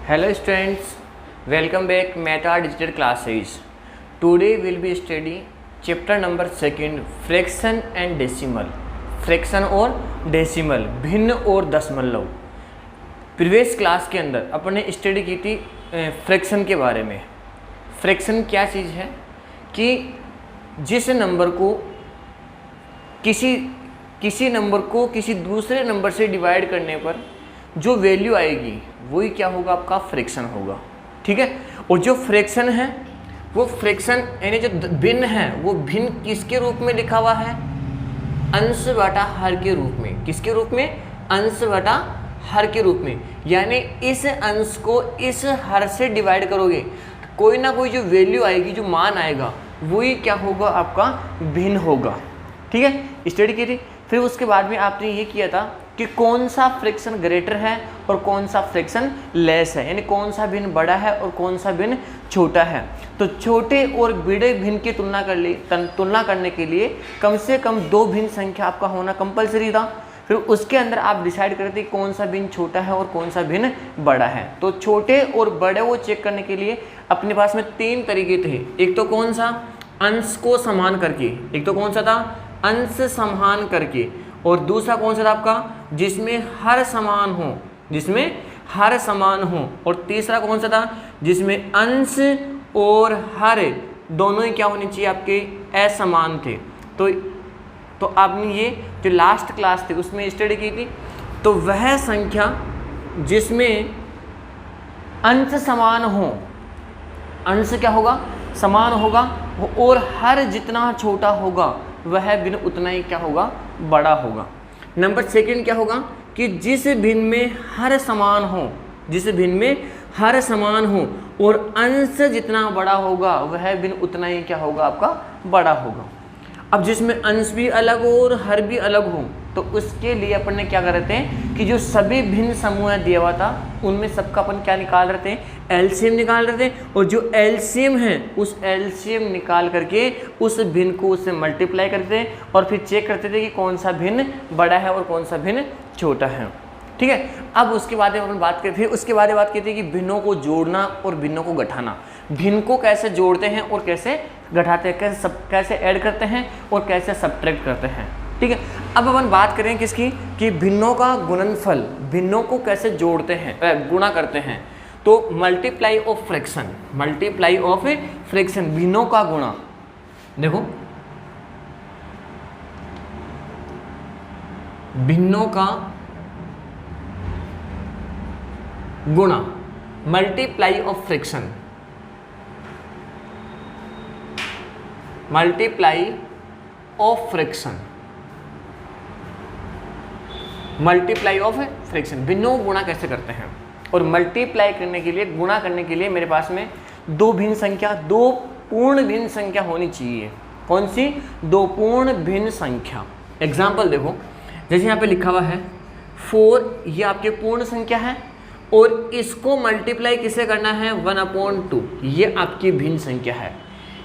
Hello students, welcome back Meta Digital Classes. Today we'll be studying chapter number 2 fraction and decimal. Fraction और decimal, भिन्न और दशमलव। Previous class के अंदर अपन ने स्टडी की थी फ्रैक्शन के बारे में। फ्रैक्शन क्या चीज़ है कि जिस नंबर को किसी नंबर को किसी दूसरे नंबर से डिवाइड करने पर जो वैल्यू आएगी वही क्या होगा, आपका फ्रैक्शन होगा। ठीक है। और जो फ्रैक्शन है वो फ्रैक्शन यानी जो भिन्न है वो भिन्न किसके रूप में लिखा हुआ है, अंश बटा हर के रूप में। किसके रूप में, अंश बटा हर के रूप में। यानी इस अंश को इस हर से डिवाइड करोगे तो कोई ना कोई जो वैल्यू आएगी, जो मान आएगा वही क्या होगा, आपका भिन्न होगा। ठीक है, स्टडी की थी। फिर उसके बाद में आपने ये किया था कि कौन सा फ्रैक्शन ग्रेटर है और कौन सा फ्रैक्शन लेस है, यानी कौन सा भिन्न बड़ा है और कौन सा भिन्न छोटा है। तो छोटे और बड़े भिन्न की तुलना करने के लिए कम से कम दो भिन्न संख्या आपका होना कंपलसरी था। फिर उसके अंदर आप डिसाइड करते कौन सा भिन्न छोटा है और कौन सा भिन्न बड़ा है। तो छोटे और बड़े को चेक करने के लिए अपने पास में तीन तरीके थे। एक तो कौन सा, अंश को समान करके। एक तो कौन सा था, अंश समान करके। और दूसरा कौन सा था आपका, जिसमें हर समान हो, जिसमें हर समान हो। और तीसरा कौन सा था, जिसमें अंश और हर दोनों ही क्या होनी चाहिए, आपके असमान थे। तो आपने ये जो लास्ट क्लास थी उसमें स्टडी की थी। तो वह संख्या जिसमें अंश समान हो, अंश क्या होगा, समान होगा, और हर जितना छोटा होगा वह भिन्न उतना ही क्या होगा, बड़ा होगा। नंबर सेकंड क्या होगा कि जिस भिन्न में हर समान हो, जिस भिन्न में हर समान हो और अंश जितना बड़ा होगा वह भिन्न उतना ही क्या होगा, आपका बड़ा होगा। अब जिसमें अंश भी अलग हो और हर भी अलग हो तो उसके लिए अपन ने क्या कर रहे थे कि जो सभी भिन्न समूह दिया हुआ था उनमें सबका अपन क्या निकाल रहे थे, एलसीएम निकाल रहे थे। और जो एलसीएम है उस एलसीएम निकाल करके उस भिन्न को उससे मल्टीप्लाई करते थे और फिर चेक करते थे कि कौन सा भिन्न बड़ा है और कौन सा भिन्न छोटा है। ठीक है। अब उसके बाद अपन बात करें, फिर उसके बाद बात की थी कि भिन्नों को जोड़ना और भिन्नों को घटाना। भिन्न को कैसे जोड़ते हैं और कैसे घटाते हैं, कैसे ऐड करते हैं और कैसे सब्ट्रैक्ट करते हैं। ठीक है। अब अपन बात करें किसकी, कि भिन्नों का गुणनफल, भिन्नों को कैसे जोड़ते हैं, गुणा करते हैं। तो multiply of fraction, multiply of fraction, भिन्नों का गुणा। देखो भिन्नों का गुणा, multiply of fraction, multiply of fraction, multiply of fraction. भिन्नों गुणा कैसे करते हैं। और मल्टीप्लाई करने के लिए, गुणा करने के लिए मेरे पास में दो भिन्न संख्या, दो पूर्ण भिन्न संख्या होनी चाहिए। कौन सी, दो पूर्ण भिन्न संख्या। एग्जाम्पल देखो, जैसे यहाँ पे लिखा हुआ है 4, ये आपके पूर्ण संख्या है और इसको मल्टीप्लाई किसे करना है, 1/2। ये आपकी भिन्न संख्या है,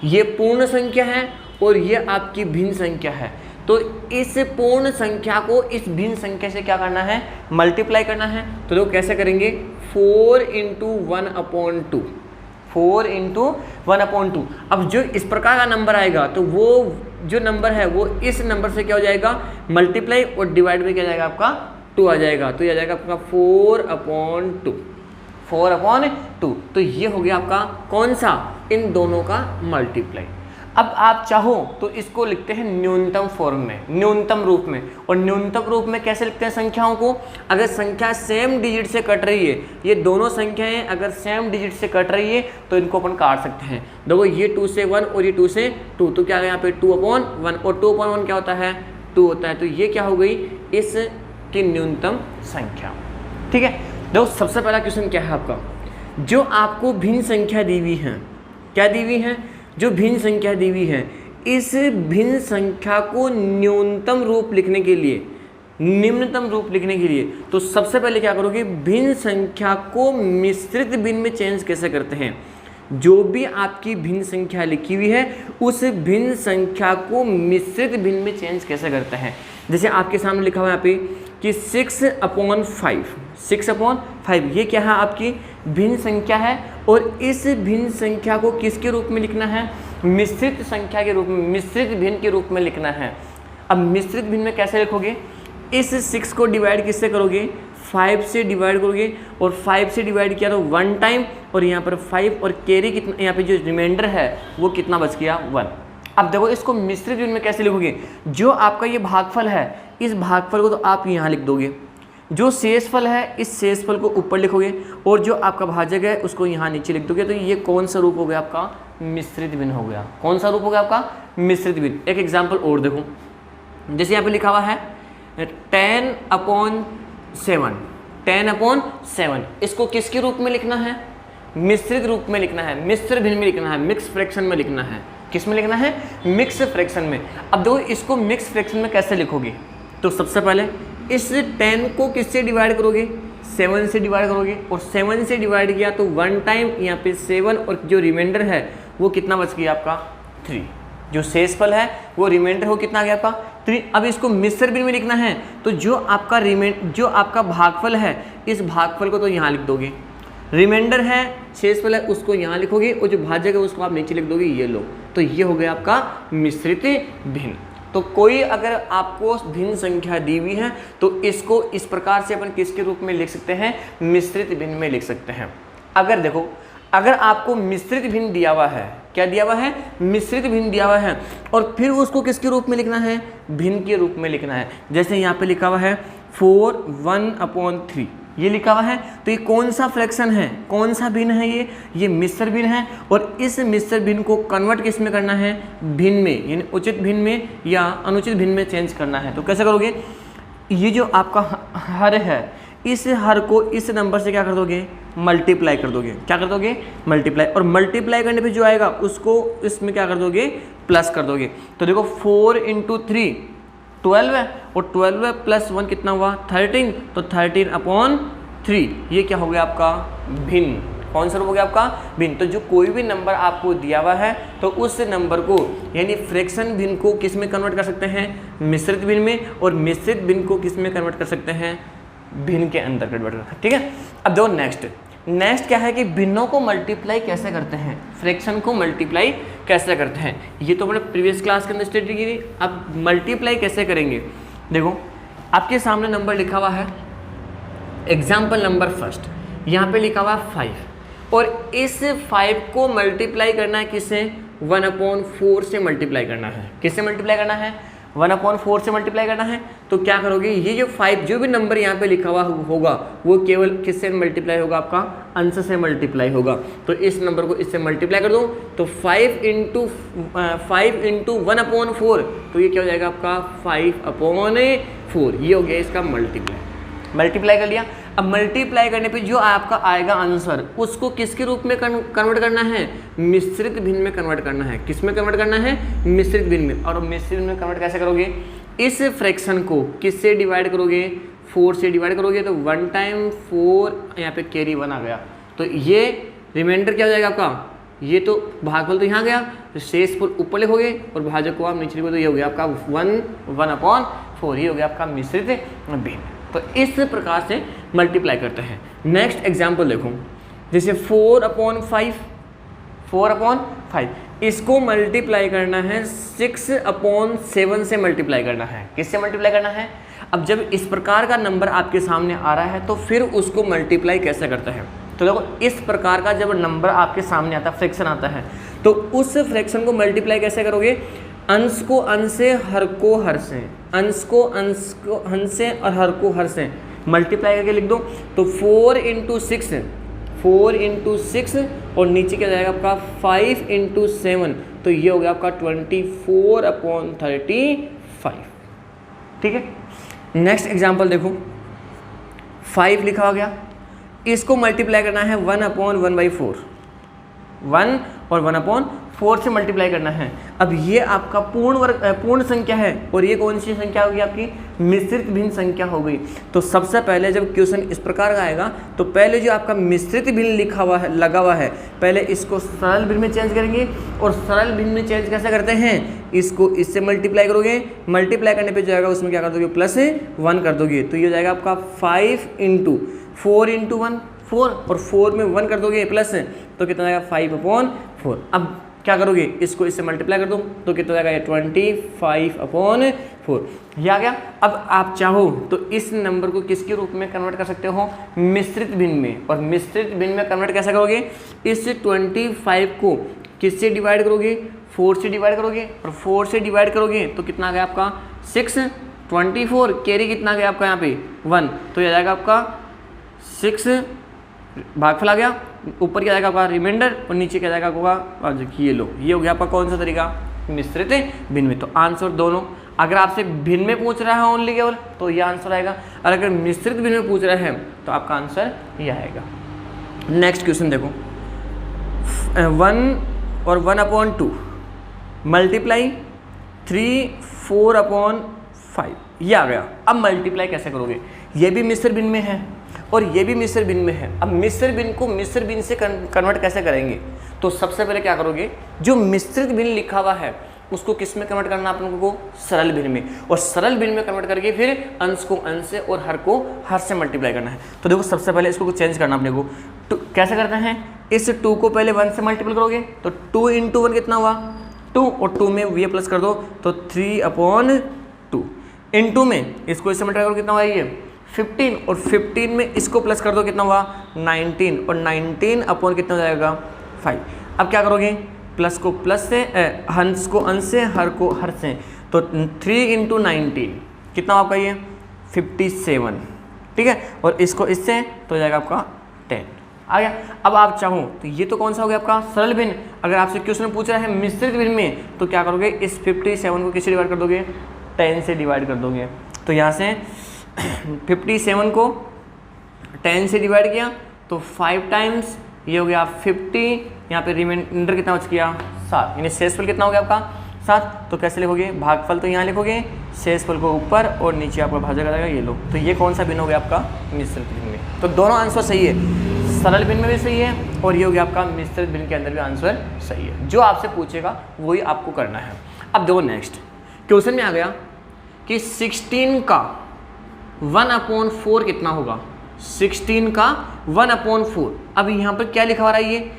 ये पूर्ण संख्या है और ये आपकी भिन्न संख्या है। तो इस पूर्ण संख्या को इस भिन्न संख्या से क्या करना है, मल्टीप्लाई करना है। तो लोग कैसे करेंगे, 4 × 1/2, 4 × 1/2। अब जो इस प्रकार का नंबर आएगा तो वो जो नंबर है वो इस नंबर से क्या हो जाएगा, मल्टीप्लाई और डिवाइड में क्या जाएगा, आपका 2 आ जाएगा। तो ये आ जाएगा आपका 4/2, 4/2। तो ये हो गया आपका कौन सा, इन दोनों का मल्टीप्लाई। अब आप चाहो तो इसको लिखते हैं न्यूनतम फॉर्म में, न्यूनतम रूप में। और न्यूनतम रूप में कैसे लिखते हैं संख्याओं को, अगर संख्या सेम डिजिट से कट रही है, ये दोनों संख्याएं अगर सेम डिजिट से कट रही है तो इनको अपन काट सकते हैं। देखो ये 2 से 1 और ये 2 से 2, तो क्या है यहाँ पे 2/1 और 2/1 क्या होता है, 2 होता है। तो ये क्या हो गई, इसकी न्यूनतम संख्या। ठीक है। देखो सबसे पहला क्वेश्चन क्या है आपका, जो आपको भिन्न संख्या दी हुई है, क्या दी हुई है, जो भिन्न संख्या दी हुई है, इस भिन्न संख्या को न्यूनतम रूप लिखने के लिए, निम्नतम रूप लिखने के लिए, तो सबसे पहले क्या करोगे, भिन्न संख्या को मिश्रित भिन्न में चेंज कैसे करते हैं। जो भी आपकी भिन्न संख्या लिखी हुई है उस भिन्न संख्या को मिश्रित भिन्न में चेंज कैसे करते हैं। जैसे आपके सामने लिखा हुआ है यहाँ पे कि 6/5, 6/5 ये क्या है आपकी भिन्न संख्या है, और इस भिन्न संख्या को किसके रूप में लिखना है, मिश्रित संख्या के रूप में, मिश्रित भिन्न के रूप में लिखना है। अब मिश्रित भिन्न में कैसे लिखोगे, इस 6 को डिवाइड किससे करोगे, 5 से डिवाइड करोगे, और 5 से डिवाइड किया तो 1 टाइम, और यहाँ पर 5 और कैरी कितना, यहाँ पे जो रिमाइंडर है वो कितना बच गया, 1। अब देखो इसको मिश्रित भिन्न में कैसे लिखोगे, जो आपका ये भागफल है इस भागफल को तो आप यहाँ लिख दोगे, जो शेषफल है इस शेषफल को ऊपर लिखोगे, और जो आपका भाजक है उसको यहाँ नीचे लिख दोगे। तो ये कौन सा रूप हो गया आपका, मिश्रित भिन्न हो गया। कौन सा रूप हो गया आपका, मिश्रित भिन्न। एक एग्जाम्पल और देखो, जैसे यहाँ पे लिखा हुआ है 10/7, 10/7, इसको किसके रूप में लिखना है, मिश्रित रूप में लिखना है, मिश्र भिन्न में लिखना है, मिक्स फ्रैक्शन में लिखना है। किस में लिखना है, मिक्स फ्रैक्शन में। अब देखो इसको मिक्स फ्रैक्शन में कैसे लिखोगे, तो सबसे पहले इस 10 को किससे डिवाइड करोगे, 7 से डिवाइड करोगे, और 7 से डिवाइड किया तो 1 टाइम, यहाँ पे 7, और जो रिमाइंडर है वो कितना बच गया आपका, 3। जो शेषफल है वो रिमाइंडर हो कितना आ गया आपका, 3। अब इसको मिश्र भिन्न में लिखना है, तो जो आपका भागफल है इस भागफल को तो यहाँ लिख दोगे, रिमाइंडर है शेषफल है उसको यहाँ लिखोगे, और जो भाजक है उसको आप नीचे लिख दोगे, ये लो। तो ये हो गया आपका मिश्रित भिन्न। तो कोई अगर आपको भिन्न संख्या दी हुई है तो इसको इस प्रकार से अपन किसके रूप में लिख सकते हैं, मिश्रित भिन्न में लिख सकते हैं। अगर देखो, अगर आपको मिश्रित भिन्न दिया हुआ है, क्या दिया हुआ है, मिश्रित भिन्न दिया हुआ है, और फिर उसको किसके रूप में लिखना है, भिन्न के रूप में लिखना है। जैसे यहाँ पे लिखा हुआ है 4/1/3, ये लिखा हुआ है, तो ये कौन सा फ्रैक्शन है, कौन सा भिन्न है, ये मिश्र भिन्न है। और इस मिश्र भिन्न को कन्वर्ट किस में करना है, भिन्न में, यानी उचित भिन्न में या अनुचित भिन्न में चेंज करना है। तो कैसे करोगे, ये जो आपका हर है इस हर को इस नंबर से क्या कर दोगे, मल्टीप्लाई कर दोगे। क्या कर दोगे, मल्टीप्लाई, और मल्टीप्लाई करने पे जो आएगा उसको इसमें क्या कर दोगे, प्लस कर दोगे। तो देखो 4 × 3 12 है, और 12 + 1 कितना हुआ, 13, तो 13/3 ये क्या हो गया आपका, भिन्न। कौन सा रूप हो गया आपका, भिन्न। तो जो कोई भी नंबर आपको दिया हुआ है तो उस नंबर को यानी फ्रैक्शन भिन्न को किस में कन्वर्ट कर सकते हैं, मिश्रित भिन्न में, और मिश्रित भिन्न को किस में कन्वर्ट कर सकते हैं, भिन्न के अंदर कन्वर्ट कर सकते हैं। ठीक है। अब देखो नेक्स्ट क्या है कि भिन्नों को मल्टीप्लाई कैसे करते हैं, फ्रैक्शन को मल्टीप्लाई कैसे करते हैं। ये तो अपने प्रीवियस क्लास के अंदर स्टडी की थी। अब मल्टीप्लाई कैसे करेंगे, देखो आपके सामने नंबर लिखा हुआ है, एग्जाम्पल नंबर फर्स्ट, यहाँ पे लिखा हुआ है 5, और इस 5 को मल्टीप्लाई करना है किससे, 1/4 से मल्टीप्लाई करना है। किससे मल्टीप्लाई करना है, 1/4 से मल्टीप्लाई करना है। तो क्या करोगे, ये जो 5 जो भी नंबर यहाँ पे लिखा हुआ होगा वो केवल किससे मल्टीप्लाई होगा, आपका अंश से मल्टीप्लाई होगा। तो इस नंबर को इससे मल्टीप्लाई कर दो, तो 5 × 1/4, तो ये क्या हो जाएगा आपका 5/4, ये हो गया इसका मल्टीप्लाई कर लिया। अब मल्टीप्लाई करने पे जो आपका आएगा आंसर उसको किसके रूप में कन्वर्ट करना है, मिश्रित भिन्न में कन्वर्ट करना है। किस में कन्वर्ट करना है, मिश्रित भिन्न में। और मिश्रित भिन्न में कन्वर्ट कैसे करोगे, इस फ्रैक्शन को किससे डिवाइड करोगे, 4 से डिवाइड करोगे, तो 1 टाइम 4, यहाँ पे कैरी 1 आ गया, तो ये रिमाइंडर क्या हो जाएगा आपका, ये तो भागफल तो यहाँ गया, तो शेषफल ऊपर लिखोगे और भाजक को आप नीचे लिखोगे, तो ये हो गया आपका 1/4, ये हो गया आपका मिश्रित भिन्न। तो इस प्रकार से मल्टीप्लाई करते हैं। नेक्स्ट एग्जाम्पल देखो, जैसे 4/5, इसको मल्टीप्लाई करना है 6/7 से मल्टीप्लाई करना है। किससे मल्टीप्लाई करना है, अब जब इस प्रकार का नंबर आपके सामने आ रहा है तो फिर उसको मल्टीप्लाई कैसे करते हैं। तो देखो इस प्रकार का जब नंबर आपके सामने आता है, फ्रैक्शन आता है, तो उस फ्रैक्शन को मल्टीप्लाई कैसे करोगे, अंश को अंश से, हर को हर से, अंश को अंश से और हर को हर से मल्टीप्लाई करके लिख दो। तो 4 × 6 और नीचे क्या जाएगा आपका 5 × 7, तो ये हो गया आपका 24/35। ठीक है। नेक्स्ट एग्जाम्पल देखो, 5 लिखा हो गया, इसको मल्टीप्लाई करना है 1/1/4, 1 और 1/4 से मल्टीप्लाई करना है। अब ये आपका पूर्ण संख्या है और ये कौन सी संख्या होगी, आपकी मिश्रित भिन्न संख्या हो गई। तो सबसे पहले जब क्वेश्चन इस प्रकार का आएगा तो पहले जो आपका मिश्रित भिन्न लिखा हुआ है, लगा हुआ है, पहले इसको सरल भिन्न में चेंज करेंगे। और सरल भिन्न में चेंज कैसे करते हैं, इसको इससे मल्टीप्लाई करोगे, मल्टीप्लाई करने पे जाएगा उसमें क्या कर दोगे +1 कर दोगे, तो ये हो जाएगा आपका 5 × 4 × 1 4, और 4 में 1 कर दोगे प्लस, तो कितना आएगा 5/4। अब क्या करोगे, इसको इससे मल्टीप्लाई कर दो तो कितना जाएगा ये 25/4, ये आ गया। अब आप चाहो तो इस नंबर को किसके रूप में कन्वर्ट कर सकते हो, मिश्रित भिन्न में। और मिश्रित भिन्न में कन्वर्ट कैसे करोगे, इस 25 को किससे डिवाइड करोगे, 4 से डिवाइड करोगे, और 4 से डिवाइड करोगे तो कितना आ गया आपका 6, 24 कैरी कितना आ गया आपका यहाँ पे 1, तो ये जाएगा आपका 6 भागफल आ गया, ऊपर क्या जाएगा आपका रिमाइंडर, और नीचे क्या जाएगा आपका ये लो, ये हो गया आपका कौन सा तरीका, मिश्रित भिन्न में। तो आंसर दोनों, अगर आपसे भिन्न में पूछ रहा है ओनली केवल तो ये आंसर आएगा, और अगर मिश्रित भिन्न में पूछ रहा है तो आपका आंसर ये आएगा। नेक्स्ट क्वेश्चन देखो, 1 और 1/2 मल्टीप्लाई 3 4/5, ये आ गया। अब मल्टीप्लाई कैसे करोगे, ये भी मिश्र भिन्न में है और ये भी मिश्र भिन्न में है। अब मिश्र भिन्न को मिश्र भिन्न से कन्वर्ट कैसे करेंगे, तो सबसे पहले क्या करोगे, जो मिश्रित भिन्न लिखा हुआ है उसको किस में कन्वर्ट करना, आप लोगों को सरल भिन्न में, और सरल भिन्न में कन्वर्ट करके फिर अंश को अंश से और हर को हर से मल्टीप्लाई करना है। तो देखो सबसे पहले इसको चेंज करना अपने को, कैसे करते हैं, इस 2 को पहले 1 से मल्टीपल करोगे तो 2 × 1 कितना हुआ 2, और 2 में ये प्लस कर दो तो 3/2, इंटू में इसको इससे मल्टीप्लाई करो कितना हुआ ये 15, और 15 में इसको प्लस कर दो कितना हुआ 19, और 19 कितना हो जाएगा 5। अब क्या करोगे, प्लस को प्लस से हंस को अंश से हर को हर से, तो 3 × 19 कितना आपका ये 57, ठीक है, और इसको इससे तो हो जाएगा आपका 10 आ गया। अब आप चाहो तो ये तो कौन सा हो गया आपका सरल भिन्न। अगर आपसे क्वेश्चन पूछ रहा है मिश्रित भिन्न में तो क्या करोगे, इस 57 को किससे डिवाइड कर दोगे 10 से डिवाइड कर दोगे। तो यहाँ से 57 को 10 से डिवाइड किया तो 5 टाइम्स ये हो गया 50, यहाँ पे रिमाइंडर कितना बच गया 7, यानी शेषफल कितना हो गया आपका 7। तो कैसे लिखोगे, भागफल तो यहाँ लिखोगे, शेषफल को ऊपर और नीचे आपका भाजक आ जाएगा ये लो। तो ये कौन सा भिन्न हो गया आपका मिश्रित भिन्न में। तो दोनों आंसर सही है, सरल भिन्न में भी सही है और ये हो गया आपका मिश्रित भिन्न के अंदर भी आंसर सही है। जो आपसे पूछेगा वही आपको करना है। अब देखो नेक्स्ट क्वेश्चन में आ गया कि 16 का 1/4 कितना होगा, 16 का 1/4। अब यहाँ पर क्या लिखा हो रहा है, ये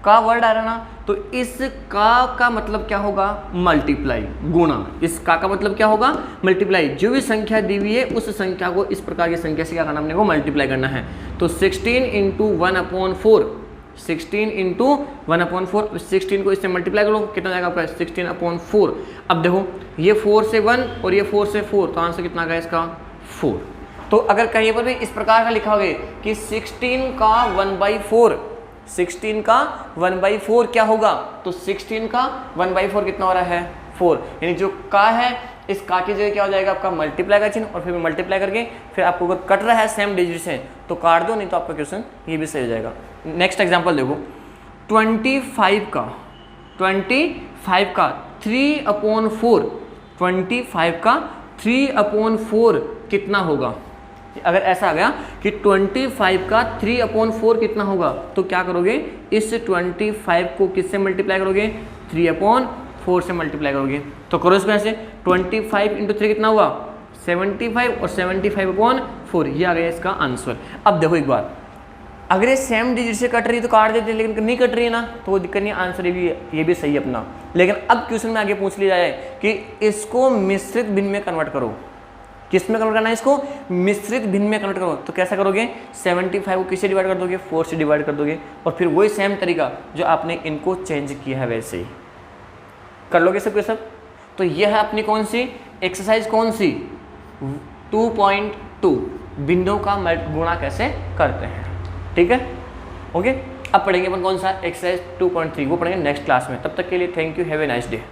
का वर्ड आ रहा ना, तो इस का मतलब क्या होगा मल्टीप्लाई, गुणा। इस का मतलब क्या होगा मल्टीप्लाई। जो भी संख्या दी हुई है उस संख्या को इस प्रकार की संख्या से क्या करना अपने को मल्टीप्लाई करना है। तो 16 × 1/4, 16 × 1/4, 16 को इससे मल्टीप्लाई करो कितना जाएगा आपका 16/4। अब देखो ये 4 से 1 और ये 4 से 4, तो आंसर कितना गया इसका 4। तो अगर कहीं पर भी इस प्रकार का लिखा होगा कि 16 का 1/4, 16 का 1/4 क्या होगा, तो 16 का 1/4 कितना हो रहा है 4, यानी जो का है इस का की जगह क्या हो जाएगा आपका मल्टीप्लाई का चिन्ह, और फिर मल्टीप्लाई करके फिर आपको अगर कट रहा है सेम डिजिट से तो काट दो, नहीं तो आपका क्वेश्चन ये भी सही हो जाएगा। नेक्स्ट एग्जांपल देखो, 25 का 3/4, 25 का 3/4 कितना होगा। अगर ऐसा आ गया कि 25 का 3/4 कितना होगा, तो क्या करोगे, इस 25 को किससे मल्टीप्लाई करोगे 3/4 से मल्टीप्लाई करोगे। तो करो इसको ऐसे, 25 × 3 कितना हुआ 75, और 75/4 ये आ गया इसका आंसर। अब देखो एक बार, अगर ये सेम डिजिट से कट रही है तो काट देते हैं, लेकिन नहीं कट रही है ना तो वो दिक्कत नहीं, आंसर ये भी सही है अपना। लेकिन अब क्वेश्चन में आगे पूछ लिया जाए कि इसको मिश्रित भिन्न में कन्वर्ट करो। किस में कन्वर्ट करना है इसको, मिश्रित भिन्न में कन्वर्ट करो। तो कैसा करोगे, 75 को किससे डिवाइड कर दोगे 4 से डिवाइड कर दोगे, और फिर वही सेम तरीका जो आपने इनको चेंज किया है वैसे ही कर लोगे सबके सब। तो ये है अपनी कौन सी एक्सरसाइज, कौन सी 2.2 बिंदुओं का गुणा कैसे करते हैं। ठीक है, ओके। अब पढ़ेंगे अपन कौन सा एक्सरसाइज 2.3, वो पढ़ेंगे नेक्स्ट क्लास में। तब तक के लिए thank you, have a nice day.